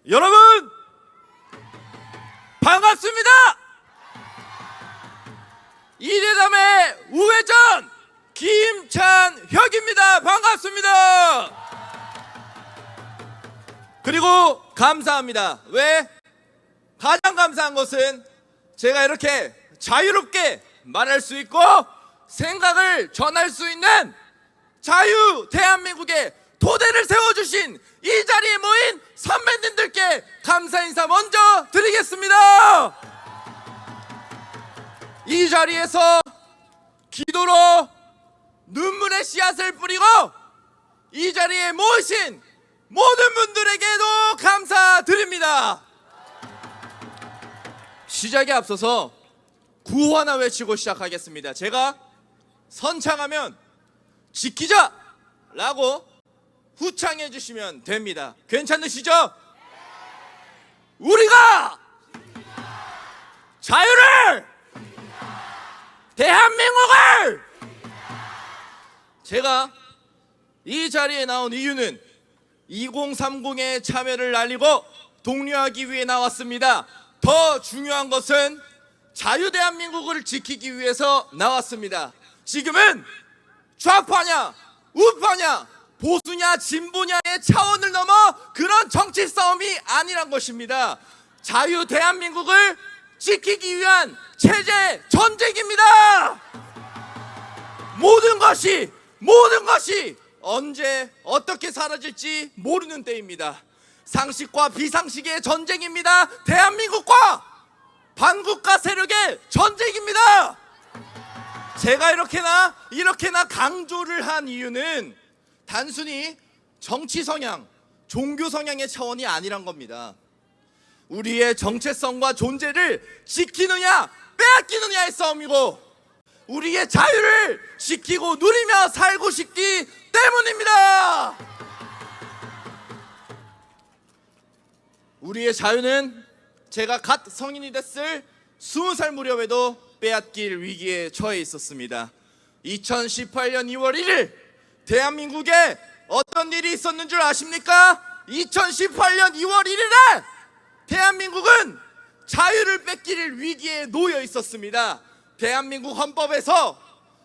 여러분 반갑습니다. 이대담의 우회전 김찬혁입니다. 반갑습니다. 그리고 감사합니다. 왜? 가장 감사한 것은 제가 이렇게 자유롭게 말할 수 있고 생각을 전할 수 있는 자유 대한민국의 토대를 세워주신 이 자리에 모인 선배님들께 감사 인사 먼저 드리겠습니다. 이 자리에서 기도로 눈물의 씨앗을 뿌리고 이 자리에 모이신 모든 분들에게도 감사드립니다. 시작에 앞서서 구호 하나 외치고 시작하겠습니다. 제가 선창하면 지키자 라고 후창해 주시면 됩니다. 괜찮으시죠? 우리가 자유를, 대한민국을, 제가 이 자리에 나온 이유는 2030의 참여를 날리고 독려하기 위해 나왔습니다. 더 중요한 것은 자유 대한민국을 지키기 위해서 나왔습니다. 지금은 좌파냐 우파냐 보수냐 진보냐의 차원을 넘어 그런 정치 싸움이 아니란 것입니다. 자유 대한민국을 지키기 위한 체제 전쟁입니다. 모든 것이 언제 어떻게 사라질지 모르는 때입니다. 상식과 비상식의 전쟁입니다. 대한민국과 반국가 세력의 전쟁입니다. 제가 이렇게나 강조를 한 이유는 단순히 정치 성향, 종교 성향의 차원이 아니란 겁니다. 우리의 정체성과 존재를 지키느냐 빼앗기느냐의 싸움이고 우리의 자유를 지키고 누리며 살고 싶기 때문입니다. 우리의 자유는 제가 갓 성인이 됐을 20살 무렵에도 빼앗길 위기에 처해 있었습니다. 2018년 2월 1일 대한민국에 어떤 일이 있었는 줄 아십니까? 2018년 2월 1일에 대한민국은 자유를 뺏길 위기에 놓여 있었습니다. 대한민국 헌법에서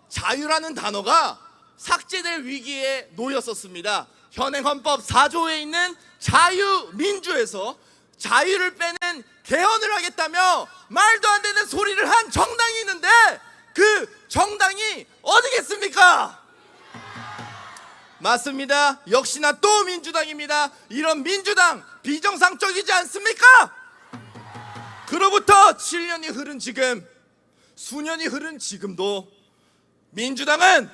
자유라는 단어가 삭제될 위기에 놓였었습니다. 현행 헌법 4조에 있는 자유민주에서 자유를 빼는 개헌을 하겠다며 말도 안 되는 소리를 한 정당이 있는데 그 정당이 어디겠습니까? 맞습니다. 역시나 또 민주당입니다. 이런 민주당 비정상적이지 않습니까? 그로부터 7년이 흐른 지금, 수년이 흐른 지금도 민주당은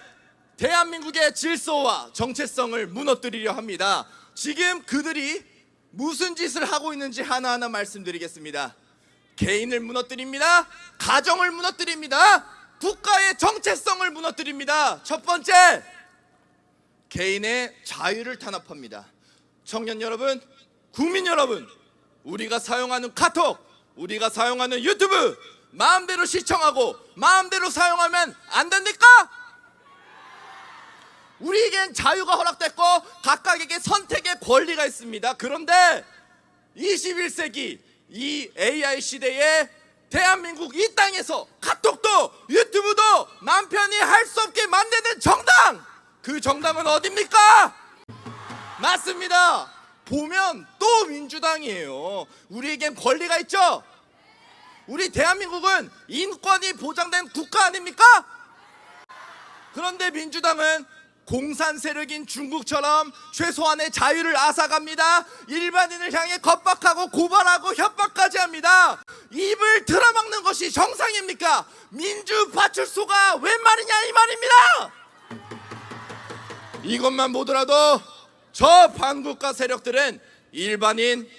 대한민국의 질서와 정체성을 무너뜨리려 합니다. 지금 그들이 무슨 짓을 하고 있는지 하나하나 말씀드리겠습니다. 개인을 무너뜨립니다. 가정을 무너뜨립니다. 국가의 정체성을 무너뜨립니다. 첫 번째, 개인의 자유를 탄압합니다. 청년 여러분, 국민 여러분, 우리가 사용하는 카톡, 우리가 사용하는 유튜브 마음대로 시청하고 마음대로 사용하면 안 됩니까? 우리에겐 자유가 허락됐고 각각에게 선택의 권리가 있습니다. 그런데 21세기 이 AI 시대에 대한민국 이 땅에서 카톡도 유튜브도 맘 편히 할 수 없게 만드는 정당, 그 정당은 어딥니까? 맞습니다. 보면 또 민주당이에요. 우리에겐 권리가 있죠. 우리 대한민국은 인권이 보장된 국가 아닙니까? 그런데 민주당은 공산 세력인 중국처럼 최소한의 자유를 앗아갑니다. 일반인을 향해 겁박하고 고발하고 협박까지 합니다. 입을 틀어막는 것이 정상입니까? 민주 파출소가 웬 말이냐 이 말입니다. 이것만 보더라도 저 반국가 세력들은 일반인,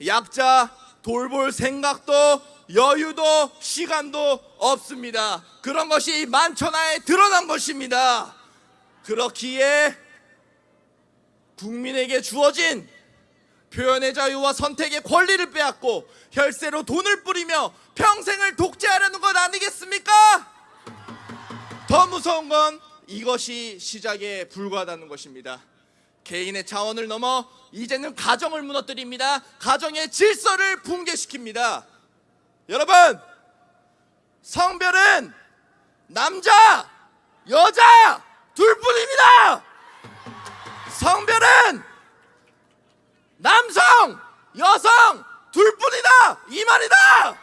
약자 돌볼 생각도 여유도 시간도 없습니다. 그런 것이 만천하에 드러난 것입니다. 그렇기에 국민에게 주어진 표현의 자유와 선택의 권리를 빼앗고 혈세로 돈을 뿌리며 평생을 독재하려는 것 아니겠습니까? 더 무서운 건 이것이 시작에 불과하다는 것입니다. 개인의 차원을 넘어 이제는 가정을 무너뜨립니다. 가정의 질서를 붕괴시킵니다. 여러분, 성별은 남자, 여자 둘뿐입니다. 성별은 남성, 여성 둘뿐이다, 이 말이다.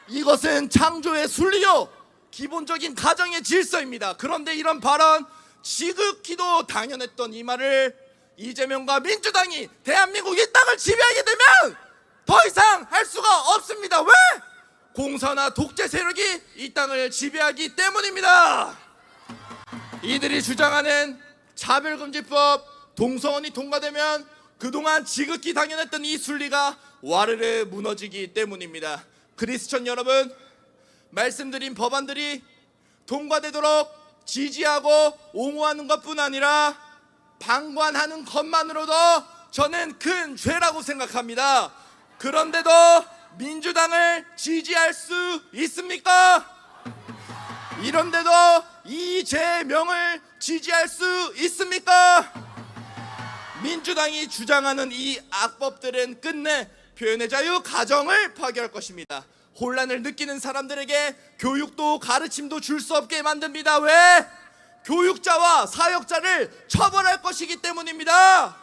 이것은 창조의 순리요, 기본적인 가정의 질서입니다. 그런데 이런 발언, 지극히도 당연했던 이 말을 이재명과 민주당이 대한민국 이 땅을 지배하게 되면 더 이상 할 수가 없습니다. 왜? 공산화 독재 세력이 이 땅을 지배하기 때문입니다. 이들이 주장하는 차별금지법, 동성혼이 통과되면 그동안 지극히 당연했던 이 순리가 와르르 무너지기 때문입니다. 크리스천 여러분, 말씀드린 법안들이 통과되도록 지지하고 옹호하는 것뿐 아니라 방관하는 것만으로도 저는 큰 죄라고 생각합니다. 그런데도 민주당을 지지할 수 있습니까? 이런데도 이재명을 지지할 수 있습니까? 민주당이 주장하는 이 악법들은 끝내 표현의 자유, 가정을 파괴할 것입니다. 혼란을 느끼는 사람들에게 교육도 가르침도 줄 수 없게 만듭니다. 왜? 교육자와 사역자를 처벌할 것이기 때문입니다.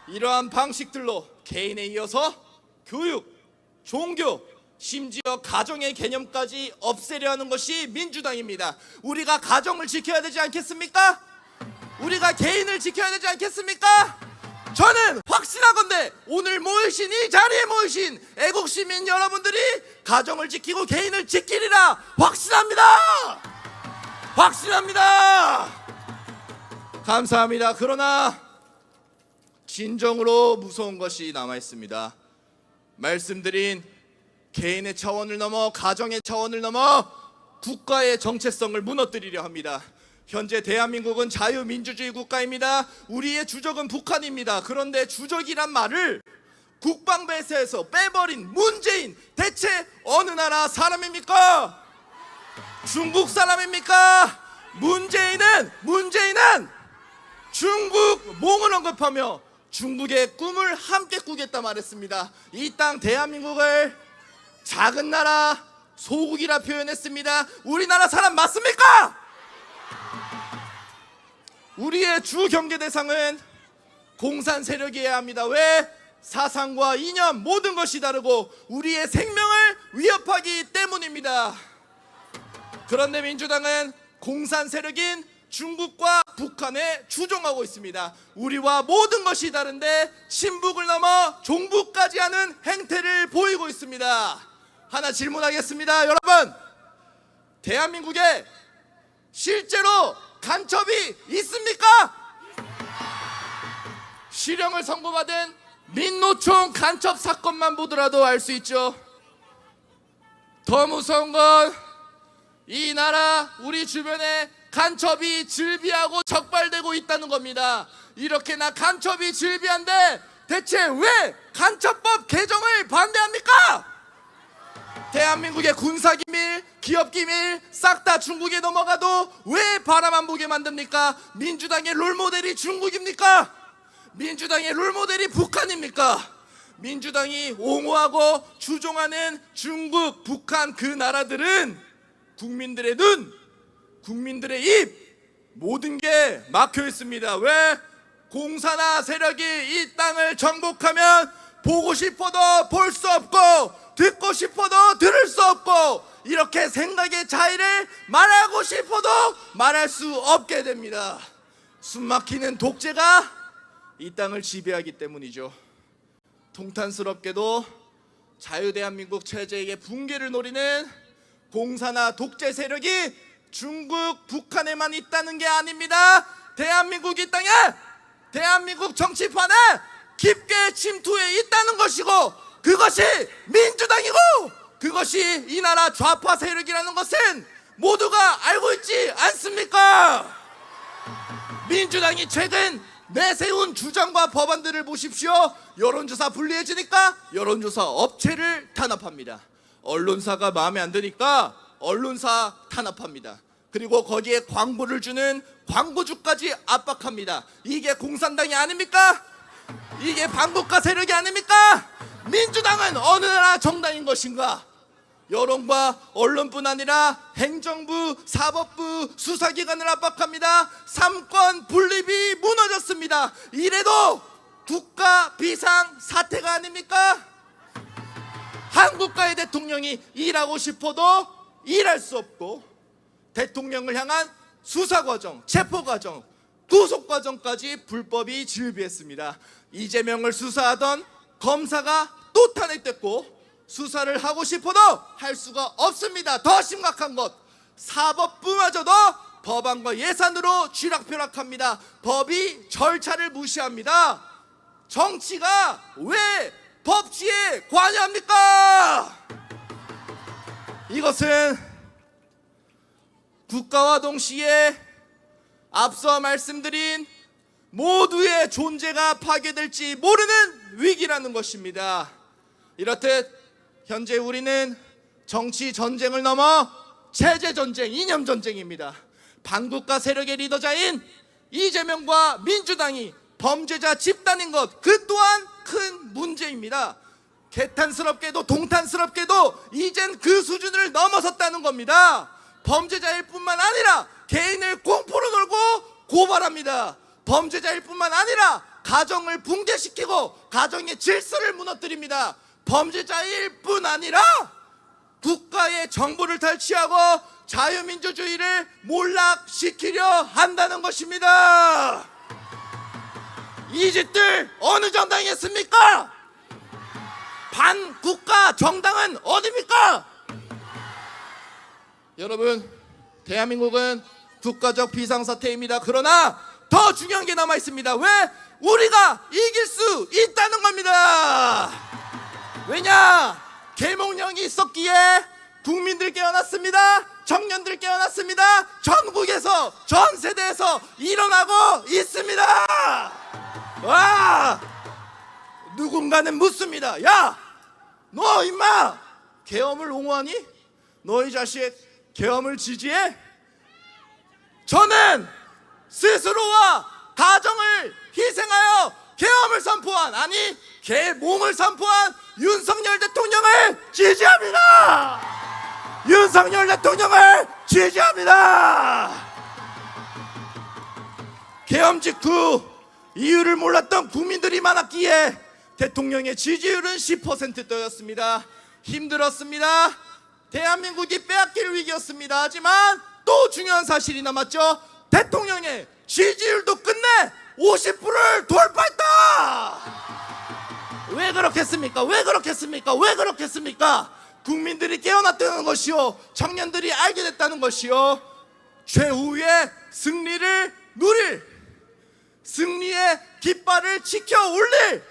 이러한 방식들로 개인에 이어서 교육, 종교, 심지어 가정의 개념까지 없애려 하는 것이 민주당입니다. 우리가 가정을 지켜야 되지 않겠습니까? 우리가 개인을 지켜야 되지 않겠습니까? 저는 확신하건대 오늘 모이신 이 자리에 모이신 애국시민 여러분들이 가정을 지키고 개인을 지키리라 확신합니다. 확신합니다. 감사합니다. 그러나 진정으로 무서운 것이 남아있습니다. 말씀드린 개인의 차원을 넘어 가정의 차원을 넘어 국가의 정체성을 무너뜨리려 합니다. 현재 대한민국은 자유민주주의 국가입니다. 우리의 주적은 북한입니다. 그런데 주적이란 말을 국방부에서 빼버린 문재인, 대체 어느 나라 사람입니까? 중국 사람입니까? 문재인은 중국 몽을 언급하며 중국의 꿈을 함께 꾸겠다 말했습니다. 이 땅 대한민국을 작은 나라, 소국이라 표현했습니다. 우리나라 사람 맞습니까? 우리의 주 경계 대상은 공산 세력이어야 합니다. 왜? 사상과 이념 모든 것이 다르고 우리의 생명을 위협하기 때문입니다. 그런데 민주당은 공산 세력인 중국과 북한에 추종하고 있습니다. 우리와 모든 것이 다른데 친북을 넘어 종북까지 하는 행태를 보이고 있습니다. 하나 질문하겠습니다. 여러분, 대한민국에 실제로 간첩이 있습니까? 실형을 선고받은 민노총 간첩 사건만 보더라도 알 수 있죠. 더 무서운 건 이 나라 우리 주변에 간첩이 즐비하고 적발되고 있다는 겁니다. 이렇게나 간첩이 즐비한데 대체 왜 간첩법 개정을 반대합니까? 대한민국의 군사기밀, 기업기밀 싹 다 중국에 넘어가도 왜 바람 안 보게 만듭니까? 민주당의 롤모델이 중국입니까? 민주당의 롤모델이 북한입니까? 민주당이 옹호하고 추종하는 중국, 북한 그 나라들은 국민들의 눈, 국민들의 입 모든 게 막혀 있습니다. 왜? 공산화 세력이 이 땅을 정복하면 보고 싶어도 볼 수 없고 듣고 싶어도 들을 수 없고 이렇게 생각의 자유를 말하고 싶어도 말할 수 없게 됩니다. 숨막히는 독재가 이 땅을 지배하기 때문이죠. 통탄스럽게도 자유대한민국 체제의 붕괴를 노리는 공산화 독재 세력이 중국, 북한에만 있다는 게 아닙니다. 대한민국 이 땅에, 대한민국 정치판에 깊게 침투해 있다는 것이고 그것이 민주당이고 그것이 이 나라 좌파 세력이라는 것은 모두가 알고 있지 않습니까? 민주당이 최근 내세운 주장과 법안들을 보십시오. 여론조사 불리해지니까 여론조사 업체를 탄압합니다. 언론사가 마음에 안 드니까 언론사 탄압합니다. 그리고 거기에 광고를 주는 광고주까지 압박합니다. 이게 공산당이 아닙니까? 이게 반국가 세력이 아닙니까? 민주당은 어느 나라 정당인 것인가? 여론과 언론뿐 아니라 행정부, 사법부, 수사기관을 압박합니다. 삼권 분립이 무너졌습니다. 이래도 국가 비상 사태가 아닙니까? 한 국가의 대통령이 일하고 싶어도 일할 수 없고, 대통령을 향한 수사과정, 체포과정, 구속과정까지 불법이 즐비했습니다. 이재명을 수사하던 검사가 또 탄핵됐고, 수사를 하고 싶어도 할 수가 없습니다. 더 심각한 것, 사법부마저도 법안과 예산으로 쥐락펴락합니다. 법이 절차를 무시합니다. 정치가 왜 법치에 관여합니까? 이것은 국가와 동시에 앞서 말씀드린 모두의 존재가 파괴될지 모르는 위기라는 것입니다. 이렇듯 현재 우리는 정치 전쟁을 넘어 체제 전쟁, 이념 전쟁입니다. 반국가 세력의 리더자인 이재명과 민주당이 범죄자 집단인 것, 그 또한 큰 문제입니다. 개탄스럽게도 동탄스럽게도 이젠 그 수준을 넘어섰다는 겁니다. 범죄자일 뿐만 아니라 개인을 공포로 놀고 고발합니다. 범죄자일 뿐만 아니라 가정을 붕괴시키고 가정의 질서를 무너뜨립니다. 범죄자일 뿐 아니라 국가의 정보를 탈취하고 자유민주주의를 몰락시키려 한다는 것입니다. 이 짓들 어느 정당이 했습니까? 반국가 정당은 어디입니까? 여러분, 대한민국은 국가적 비상사태입니다. 그러나 더 중요한 게 남아 있습니다. 왜? 우리가 이길 수 있다는 겁니다. 왜냐? 계몽령이 있었기에 국민들 깨어났습니다. 청년들 깨어났습니다. 전국에서, 전 세대에서 일어나고 있습니다. 와! 누군가는 묻습니다. 야! 너 임마 계엄을 옹호하니? 너희 자식 계엄을 지지해? 저는 스스로와 가정을 희생하여 계엄을 선포한, 아니 계몽을 선포한 윤석열 대통령을 지지합니다. 윤석열 대통령을 지지합니다. 계엄 직후 이유를 몰랐던 국민들이 많았기에 대통령의 지지율은 10%대였습니다. 힘들었습니다. 대한민국이 빼앗길 위기였습니다. 하지만 또 중요한 사실이 남았죠. 대통령의 지지율도 끝내 50%를 돌파했다. 왜 그렇겠습니까? 왜 그렇겠습니까? 왜 그렇겠습니까? 국민들이 깨어났다는 것이요, 청년들이 알게 됐다는 것이요, 최후의 승리를 누릴, 승리의 깃발을 지켜 올릴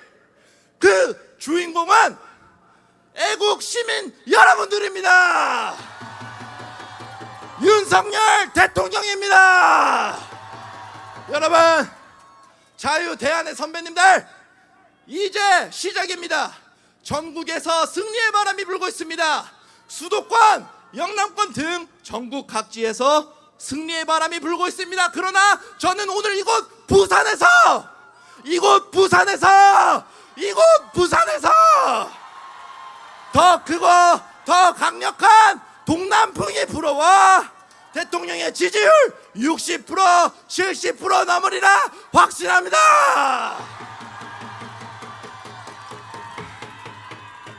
그 주인공은 애국 시민 여러분들입니다. 윤석열 대통령입니다. 여러분, 자유 대안의 선배님들, 이제 시작입니다. 전국에서 승리의 바람이 불고 있습니다. 수도권, 영남권 등 전국 각지에서 승리의 바람이 불고 있습니다. 그러나 저는 오늘 이곳 부산에서 더 크고 더 강력한 동남풍이 불어와 대통령의 지지율 60%, 70% 넘으리라 확신합니다.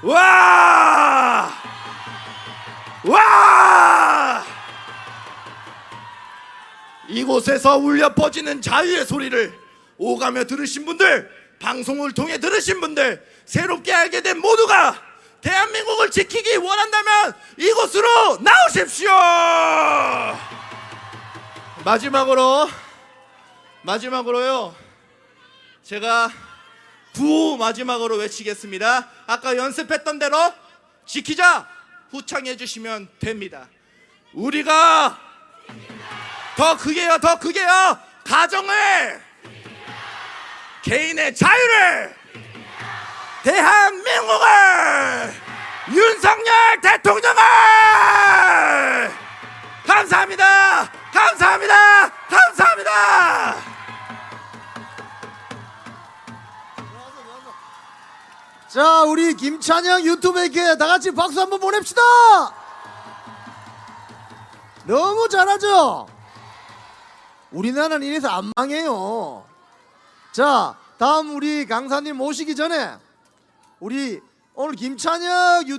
와! 이곳에서 울려 퍼지는 자유의 소리를 오가며 들으신 분들, 방송을 통해 들으신 분들, 새롭게 알게 된 모두가 대한민국을 지키기 원한다면 이곳으로 나오십시오. 마지막으로요, 제가 구호 마지막으로 외치겠습니다. 아까 연습했던 대로 지키자 후창해 주시면 됩니다. 우리가 더 크게요, 더 크게요. 가정을, 개인의 자유를, 대한민국을, 윤석열 대통령을! 감사합니다. 감사합니다. 감사합니다. 자, 우리 김찬영 유튜브에게 다 같이 박수 한번 보냅시다. 너무 잘하죠? 우리나라는 이래서 안 망해요. 자, 다음 우리 강사님 모시기 전에 우리 오늘 김찬영 유튜브